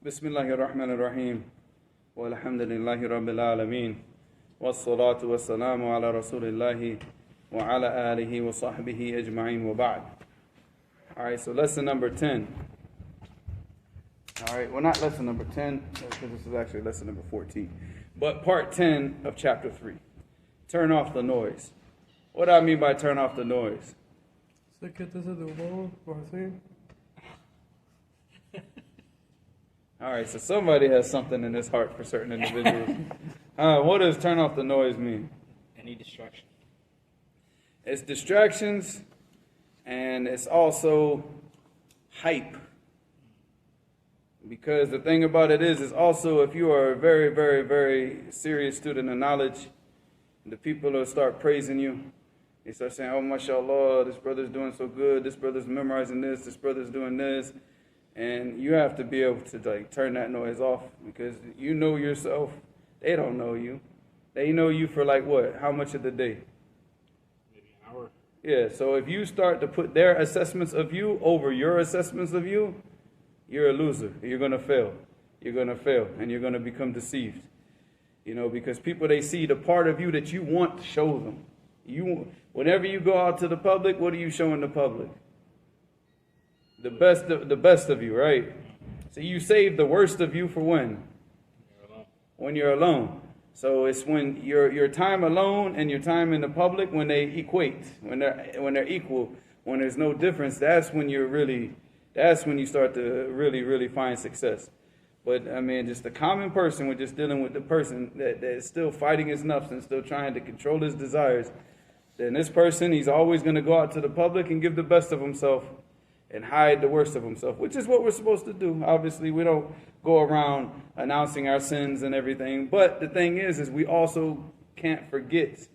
Bismillahir Rahmanir Rahim. Walhamdulillahi Rabbil Alameen. Wassalatu wassalamu ala Rasulillahi wa ala alihi wa sahbihi ajma'in wa ba'd. Alright, so lesson number 10. Alright, well, not lesson number 10, because this is actually lesson number 14. But part 10 of chapter 3. Turn off the noise. What do I mean by turn off the noise? Alright, so somebody has something in his heart for certain individuals. What does turn off the noise mean? Any distraction. It's distractions, and it's also hype. Because the thing about it is also if you are a very, very, very serious student of knowledge, the people will start praising you. They start saying, oh, mashallah, this brother's doing so good, this brother's memorizing this brother's doing this. And you have to be able to turn that noise off, because you know yourself. They don't know you. They know you for what? How much of the day? Maybe an hour. Yeah, so if you start to put their assessments of you over your assessments of you, you're a loser. You're going to fail. You're going to fail, and you're going to become deceived. Because people, they see the part of you that you want to show them. Whenever you go out to the public, what are you showing the public? The best of you, right? So you save the worst of you for when? When you're alone. So it's when your time alone and your time in the public, when they equate, when they're equal, when there's no difference, that's when you start to really find success. But I mean, just the common person, we're just dealing with the person that is still fighting his nafs and still trying to control his desires. Then this person, he's always going to go out to the public and give the best of himself and hide the worst of himself, which is what we're supposed to do. Obviously, we don't go around announcing our sins and everything. But the thing is we also can't forget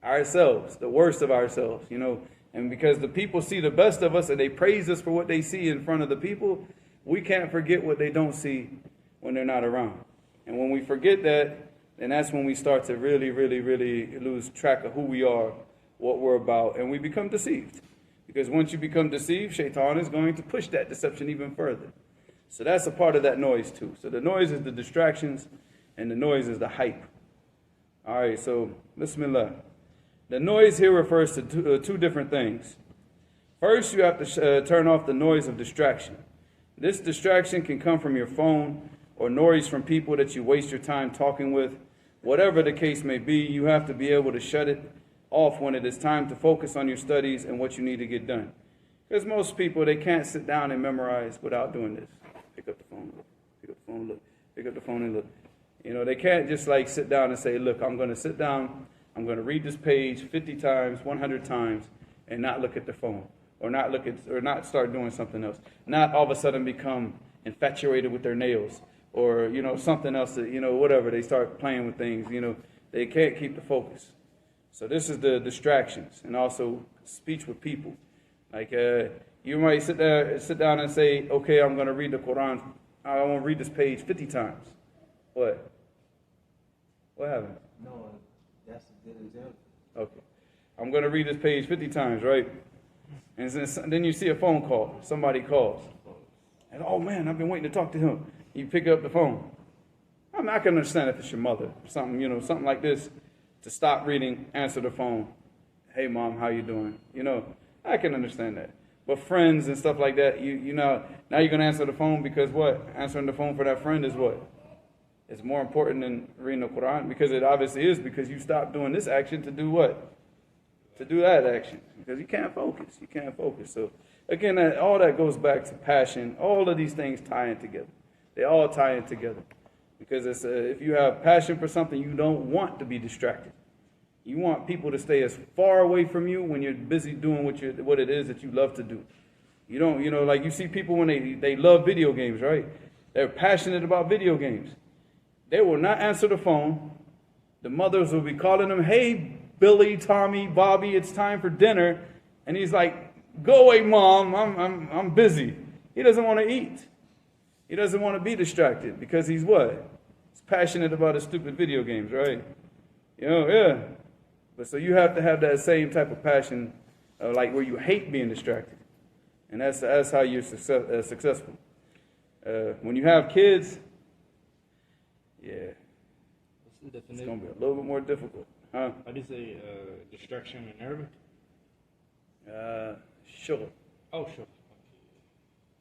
ourselves, the worst of ourselves, And because the people see the best of us and they praise us for what they see in front of the people, we can't forget what they don't see when they're not around. And when we forget that, then that's when we start to really lose track of who we are, what we're about, and we become deceived. Because once you become deceived, shaitan is going to push that deception even further. So that's a part of that noise too. So the noise is the distractions, and the noise is the hype. All right, so bismillah. The noise here refers to two different things. First, you have to turn off the noise of distraction. This distraction can come from your phone or noise from people that you waste your time talking with. Whatever the case may be, you have to be able to shut it off when it is time to focus on your studies and what you need to get done. Because most people, they can't sit down and memorize without doing this. Pick up the phone, look. Pick up the phone, look. Pick up the phone and look. They can't just sit down and say, look, I'm going to sit down, I'm going to read this page 50 times, 100 times, and not look at the phone, or not start doing something else. Not all of a sudden become infatuated with their nails, or something else that whatever. They start playing with things. They can't keep the focus. So this is the distractions, and also speech with people. You might sit down and say, okay, I'm going to read the Quran. I want to read this page 50 times. What? What happened? No, that's a good example. Okay. I'm going to read this page 50 times, right? And then you see a phone call. Somebody calls. And, oh, man, I've been waiting to talk to him. You pick up the phone. I can understand if it's your mother, something like this. To stop reading, answer the phone. Hey, Mom, how you doing? I can understand that. But friends and stuff like that, now you're going to answer the phone because what? Answering the phone for that friend is what? It's more important than reading the Quran, because it obviously is, because you stopped doing this action to do what? To do that action. Because you can't focus. You can't focus. So, again, all that goes back to passion. All of these things tie in together. They all tie in together. Because if you have passion for something, you don't want to be distracted. You want people to stay as far away from you when you're busy doing what it is that you love to do. You don't, you see people when they love video games, right? They're passionate about video games. They will not answer the phone. The mothers will be calling them, hey, Billy, Tommy, Bobby, it's time for dinner. And he's like, go away, Mom, I'm busy. He doesn't want to eat. He doesn't want to be distracted because he's what? He's passionate about his stupid video games, right? Yeah. But so you have to have that same type of passion, where you hate being distracted. And that's how you're successful. When you have kids, yeah, What's the it's definition? going to be a little bit more difficult. Huh? What is a distraction in Arabic? Sure. Oh, sure.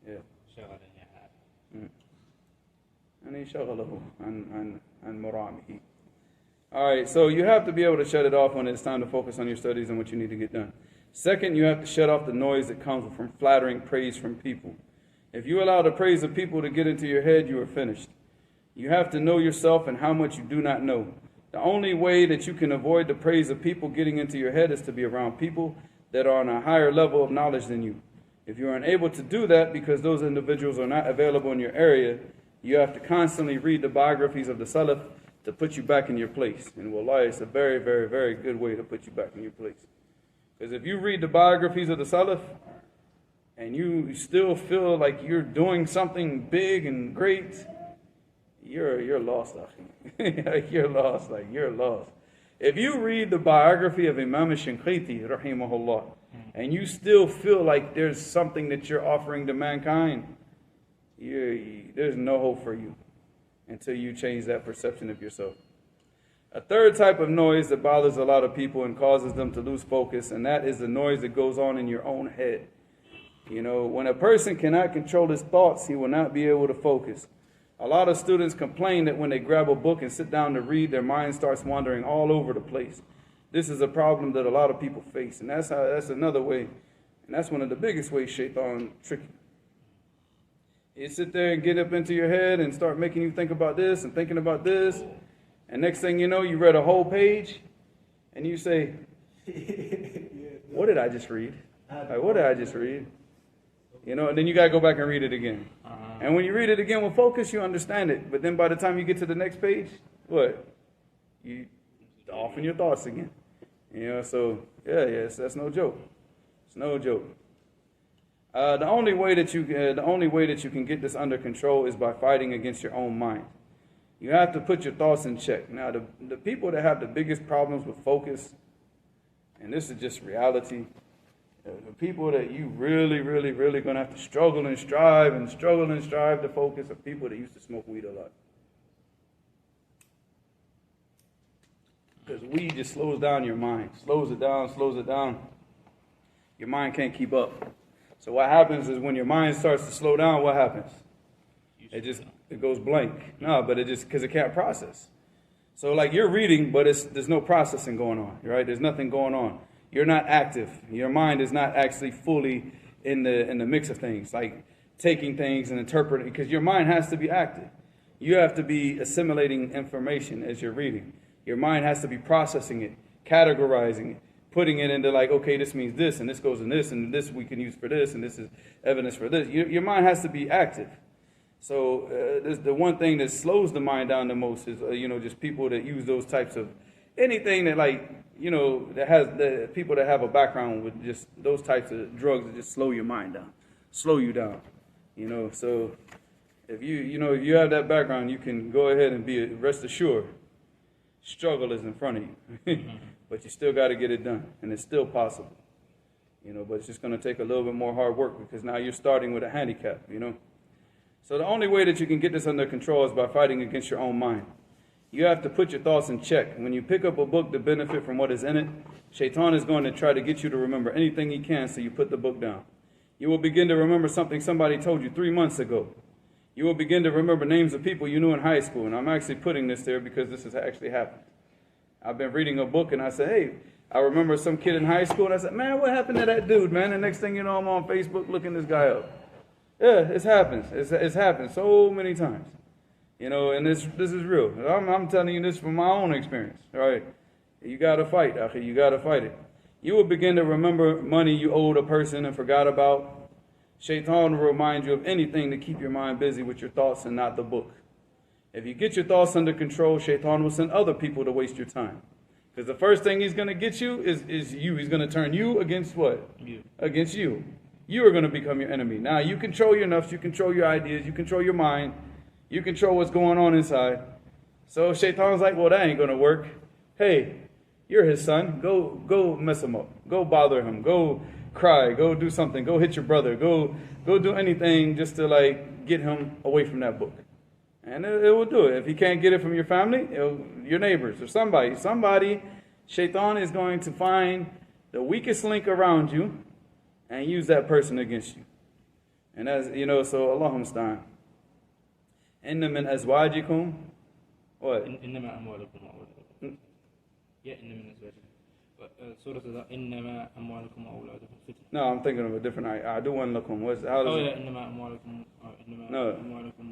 Yeah. شغلة يعني. يعني شغله عن مرامه. All right, so you have to be able to shut it off when it's time to focus on your studies and what you need to get done. Second, you have to shut off the noise that comes from flattering praise from people. If you allow the praise of people to get into your head, you are finished. You have to know yourself and how much you do not know. The only way that you can avoid the praise of people getting into your head is to be around people that are on a higher level of knowledge than you. If you are unable to do that because those individuals are not available in your area, you have to constantly read the biographies of the Salaf to put you back in your place. And wallahi, it's a very, very, very good way to put you back in your place. Because if you read the biographies of the Salaf and you still feel like you're doing something big and great, you're lost, akhi. You're lost, you're lost. If you read the biography of Imam Shinqiti, rahimahullah, and you still feel like there's something that you're offering to mankind, there's no hope for you until you change that perception of yourself. A third type of noise that bothers a lot of people and causes them to lose focus, and that is the noise that goes on in your own head. You know, when a person cannot control his thoughts, he will not be able to focus. A lot of students complain that when they grab a book and sit down to read, their mind starts wandering all over the place. This is a problem that a lot of people face, and that's another way, and that's one of the biggest ways Shaitan tricks you. You sit there and get up into your head and start making you think about this and thinking about this. And next thing you know, you read a whole page and you say, what did I just read? Like, what did I just read? You know, and then you got to go back and read it again. And when you read it again with focus, you understand it. But then by the time you get to the next page, what? You off in your thoughts again. You know, so, yes, that's no joke. It's no joke. The only way that you can get this under control is by fighting against your own mind. You have to put your thoughts in check. Now, the people that have the biggest problems with focus, and this is just reality, the people that you really, really, really going to have to struggle and strive to focus are people that used to smoke weed a lot. Because weed just slows down your mind. Slows it down. Your mind can't keep up. So what happens is when your mind starts to slow down, what happens? It goes blank. No, but because it can't process. So like you're reading, but there's no processing going on, right? There's nothing going on. You're not active. Your mind is not actually fully in the mix of things, like taking things and interpreting, because your mind has to be active. You have to be assimilating information as you're reading. Your mind has to be processing it, categorizing it, putting it into like, okay, this means this, and this goes in this, and this we can use for this, and this is evidence for this. Your mind has to be active. So the one thing that slows the mind down the most is, just people that use those types of, anything that that has the people that have a background with just those types of drugs that just slow your mind down, slow you down. So if you have that background, you can go ahead and be rest assured, struggle is in front of you. But you still got to get it done, and it's still possible. But it's just going to take a little bit more hard work because now you're starting with a handicap, So the only way that you can get this under control is by fighting against your own mind. You have to put your thoughts in check. When you pick up a book to benefit from what is in it, Shaitan is going to try to get you to remember anything he can, so you put the book down. You will begin to remember something somebody told you 3 months ago. You will begin to remember names of people you knew in high school, and I'm actually putting this there because this has actually happened. I've been reading a book and I said, hey, I remember some kid in high school and I said, man, what happened to that dude, man? And next thing you know, I'm on Facebook looking this guy up. Yeah, it happens. It's happened so many times. And this is real. I'm telling you this from my own experience, right? You got to fight, akhi. You got to fight it. You will begin to remember money you owed a person and forgot about. Shaitan will remind you of anything to keep your mind busy with your thoughts and not the book. If you get your thoughts under control, Shaitan will send other people to waste your time. Because the first thing he's going to get you is you. He's going to turn you against what? You. Against you. You are going to become your enemy. Now, you control your nafs, you control your ideas, you control your mind, you control what's going on inside. So Shaitan's like, well, that ain't going to work. Hey, you're his son. Go mess him up. Go bother him. Go cry. Go do something. Go hit your brother. Go do anything just to get him away from that book. And it will do it. If he can't get it from your family, your neighbors or somebody, Shaitan is going to find the weakest link around you and use that person against you. And as you know, so Allahumma musta'an. Inna min azwajikum. What? إنما أموالكم وأولادكم. Yeah, إن من أزواجكم. سورة إنما أموالكم وأولادكم فتنة. No, I'm thinking of a different ayah. عدوا لكم. How does it? إنما أموالكم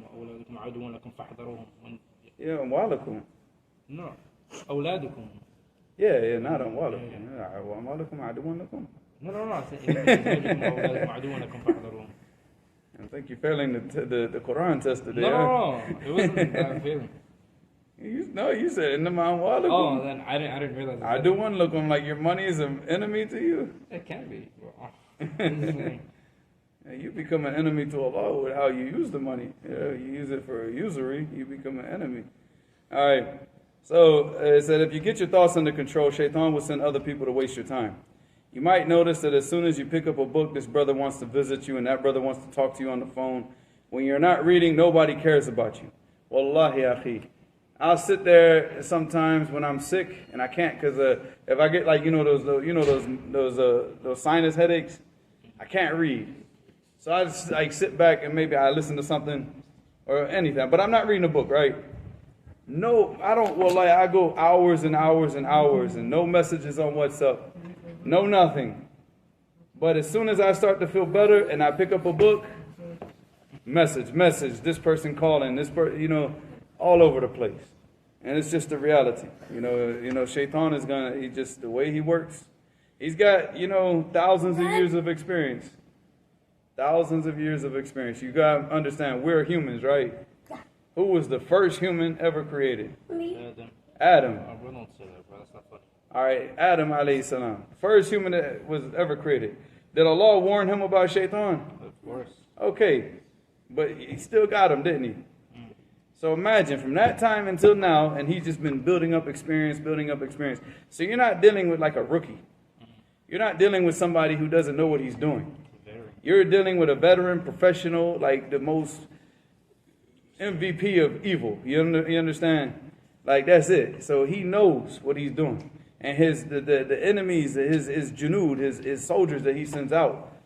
وأولادكم عدوا لكم فاحذروهم. Yeah, أموالكم. No, أولادكم. Yeah, not أموالكم. أموالكم عدوا لكم. No. إنما أزواجكم وأولادكم عدوا لكم فاحذروهم. I think you're failing the Quran test today. No, it wasn't that feeling. You said إنما أموالكم. Oh, then I didn't realize. عدوا لكم, like your money is an enemy to you. It can be. You become an enemy to Allah with how you use the money. You use it for usury, you become an enemy. All right. So it said if you get your thoughts under control, Shaitan will send other people to waste your time. You might notice that as soon as you pick up a book, this brother wants to visit you and that brother wants to talk to you on the phone. When you're not reading, nobody cares about you. Wallahi akhi. I'll sit there sometimes when I'm sick and I can't, because if I get like those sinus headaches, I can't read. So I just like sit back and maybe I listen to something or anything, but I'm not reading a book, right? No, I don't. Well, like I go hours and hours and hours and no messages on WhatsApp, no nothing. But as soon as I start to feel better and I pick up a book, message, this person calling, all over the place. And it's just the reality. Shaitan is he just, the way he works, he's got, thousands of years of experience. Thousands of years of experience. You got to understand, we're humans, right? Who was the first human ever created? Adam. We don't say that, bro. That's not funny. All right, Adam alayhi salam. First human that was ever created. Did Allah warn him about Shaitan? Of course. Okay, but he still got him, didn't he? So imagine from that time until now, and he's just been building up experience. So you're not dealing with like a rookie. You're not dealing with somebody who doesn't know what he's doing. You're dealing with a veteran, professional, like the most MVP of evil. You understand? Like that's it. So he knows what he's doing. And the enemies, his junud, his soldiers that he sends out,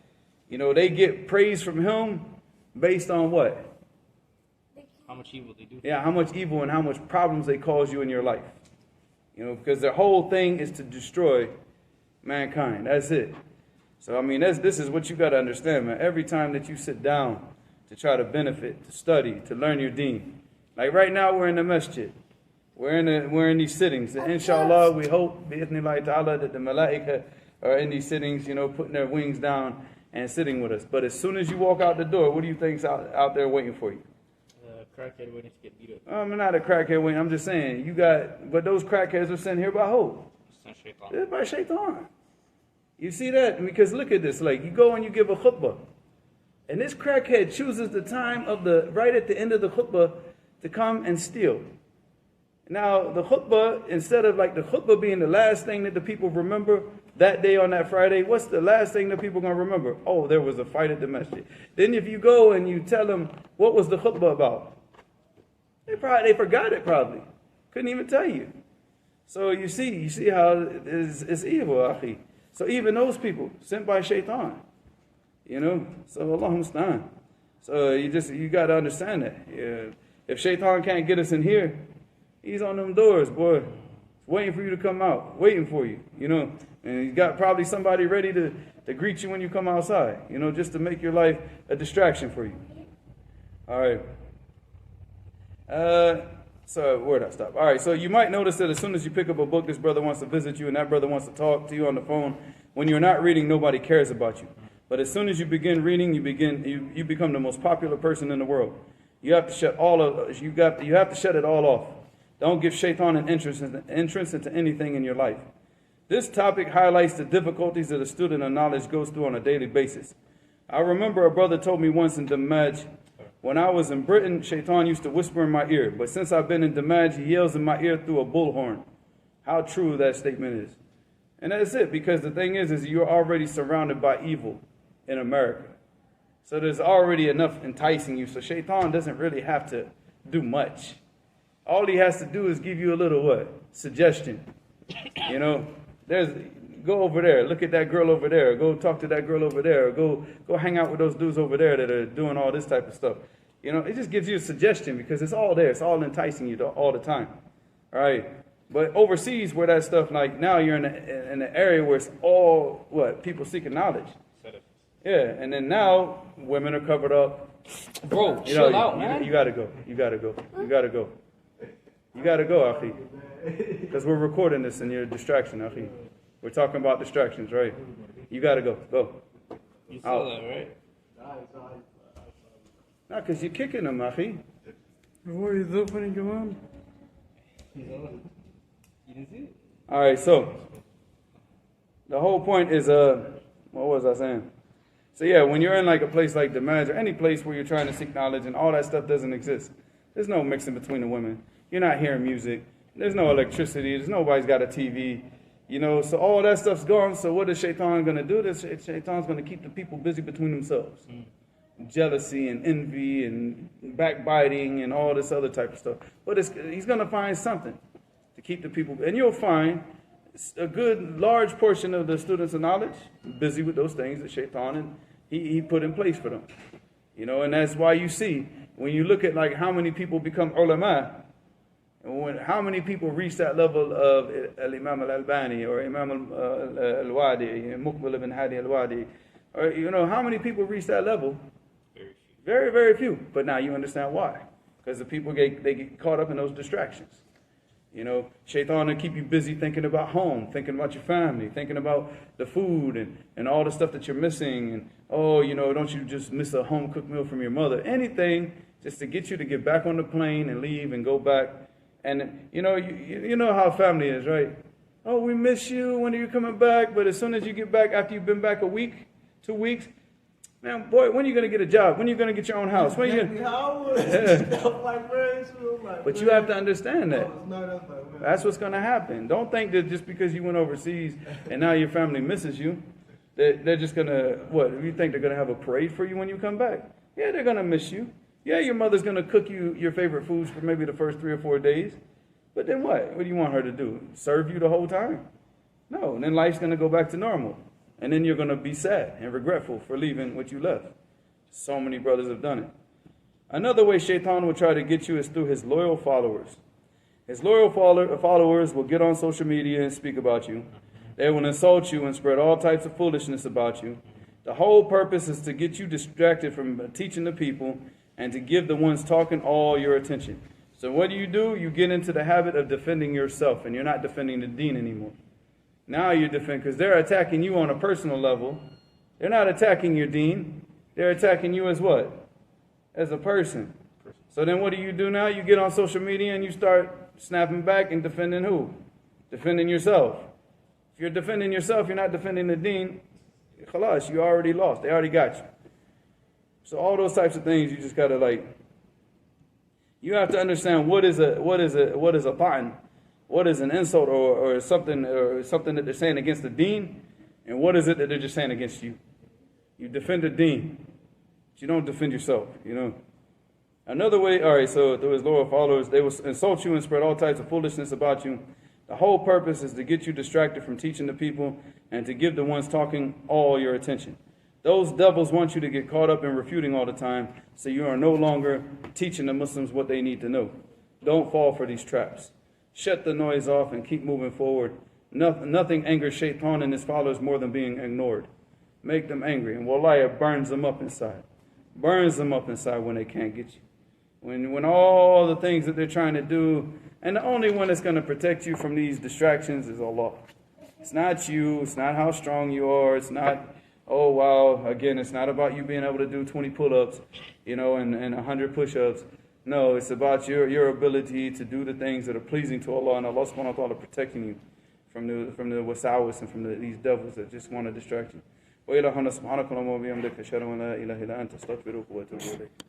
they get praise from him based on what? How much evil they do. Yeah, how much evil and how much problems they cause you in your life. Because their whole thing is to destroy mankind. That's it. So, this is what you got to understand, man. Every time that you sit down to try to benefit, to study, to learn your deen. Like right now, we're in the masjid. We're in these sittings. And inshallah, we hope, bi'ithnillahi ta'ala, that the malaika are in these sittings, putting their wings down and sitting with us. But as soon as you walk out the door, what do you think's out there waiting for you? Crackhead waiting to get beat up. I'm not a crackhead waiting. I'm just saying, but those crackheads are sent here by who? It's by Shaitan. You see that? Because look at this. Like, you go and you give a khutbah. And this crackhead chooses the time right at the end of the khutbah to come and steal. Now, the khutbah, instead of like the khutbah being the last thing that the people remember that day on that Friday, what's the last thing that people are going to remember? Oh, there was a fight at the masjid. Then if you go and you tell them, what was the khutbah about? They forgot it probably. Couldn't even tell you. So you see how it's evil, akhi. So even those people sent by Shaitan, so Allah musta'an. So you got to understand that. Yeah. If Shaitan can't get us in here, he's on them doors, boy. He's waiting for you to come out, waiting for you, And he's got probably somebody ready to greet you when you come outside, just to make your life a distraction for you. All right. So where'd I stop? All right, so you might notice that as soon as you pick up a book, this brother wants to visit you and that brother wants to talk to you on the phone. When you're not reading, nobody cares about you. But as soon as you begin reading, you become the most popular person in the world. You have to shut it all off. Don't give Shaitan an entrance into anything in your life. This topic highlights the difficulties that a student of knowledge goes through on a daily basis. I remember a brother told me once in Damaj, when I was in Britain, Shaitan used to whisper in my ear. But since I've been in Damaj, he yells in my ear through a bullhorn. How true that statement is. And that's it, because the thing is you're already surrounded by evil in America. So there's already enough enticing you. So shaitan doesn't really have to do much. All he has to do is give you a little what? Suggestion. You know, go over there, look at that girl over there, go talk to that girl over there, go hang out with those dudes over there that are doing all this type of stuff. You know, it just gives you a suggestion because it's all there. It's all enticing you all the time. All right. But overseas where that stuff, like now you're in an area where it's all, what, people seeking knowledge. Yeah, and then now women are covered up. Bro, chill out, man. You gotta go. You gotta go. You gotta go. You gotta go, Akhi. Because we're recording this and you're a distraction, Akhi. We're talking about distractions, right? You gotta go. Go. You saw that, right? Not because you're kicking them, Akhi. What are you opening your mouth? You didn't see it? All right, so the whole point is, what was I saying? So yeah, when you're in like a place like Damascus or any place where you're trying to seek knowledge and all that stuff doesn't exist. There's no mixing between the women. You're not hearing music. There's no electricity. There's nobody's got a TV. You know, so all that stuff's gone. So what is Shaitan going to do? Shaitan's going to keep the people busy between themselves. Jealousy and envy and backbiting and all this other type of stuff. But he's going to find something to keep the people. And you'll find a good large portion of the students of knowledge busy with those things that Shaitan and he put in place for them. You know, and that's why you see, when you look at like how many people become ulama, and how many people reach that level of Imam al-Albani or Imam al-Wadi, Muqbil ibn Hadi al-Wadi, or you know, how many people reach that level? Very, very few. But now you understand why. Because the people get caught up in those distractions. You know, Shaitan will keep you busy thinking about home, thinking about your family, thinking about the food and all the stuff that you're missing. And, oh, you know, don't you just miss a home-cooked meal from your mother? Anything just to get you to get back on the plane and leave and go back. And, you know how family is, right? Oh, we miss you. When are you coming back? But as soon as you get back, after you've been back a week, 2 weeks, man, boy, when are you going to get a job? When are you going to get your own house? When are you But you have to understand that. That's what's going to happen. Don't think that just because you went overseas and now your family misses you, that they're just going to, what, you think they're going to have a parade for you when you come back? Yeah, they're going to miss you. Yeah, your mother's going to cook you your favorite foods for maybe the first 3 or 4 days. But then what? What do you want her to do? Serve you the whole time? No, and then life's going to go back to normal. And then you're going to be sad and regretful for leaving what you left. So many brothers have done it. Another way Shaitan will try to get you is through his loyal followers. His loyal followers will get on social media and speak about you. They will insult you and spread all types of foolishness about you. The whole purpose is to get you distracted from teaching the people and to give the ones talking all your attention. So what do? You get into the habit of defending yourself, and you're not defending the deen anymore. Now you're defending, because they're attacking you on a personal level. They're not attacking your deen. They're attacking you as what? As a person. So then what do you do now? You get on social media and you start snapping back and defending who? Defending yourself. If you're defending yourself, you're not defending the deen. Khalas, you already lost. They already got you. So all those types of things, you just gotta you have to understand what is a ta'an, what is an insult or something that they're saying against the deen, and what is it that they're just saying against you. You defend the deen, but you don't defend yourself, you know. Another way, all right, so through his loyal followers, they will insult you and spread all types of foolishness about you. The whole purpose is to get you distracted from teaching the people and to give the ones talking all your attention. Those devils want you to get caught up in refuting all the time, so you are no longer teaching the Muslims what they need to know. Don't fall for these traps. Shut the noise off and keep moving forward. Nothing angers Shaitan and his followers more than being ignored. Make them angry, and wallahi, it burns them up inside. Burns them up inside when they can't get you. When all the things that they're trying to do, and the only one that's going to protect you from these distractions is Allah. It's not you. It's not how strong you are. It's not, oh, wow, again, it's not about you being able to do 20 pull-ups, and 100 push-ups. No, it's about your ability to do the things that are pleasing to Allah, and Allah subhanahu wa ta'ala protecting you from the wasawis and from these devils that just want to distract you. وإلى هنا سبحانك اللهم وبحمدك أشهد أن لا إله إلا أنت أستغفرك وأتوب إليك.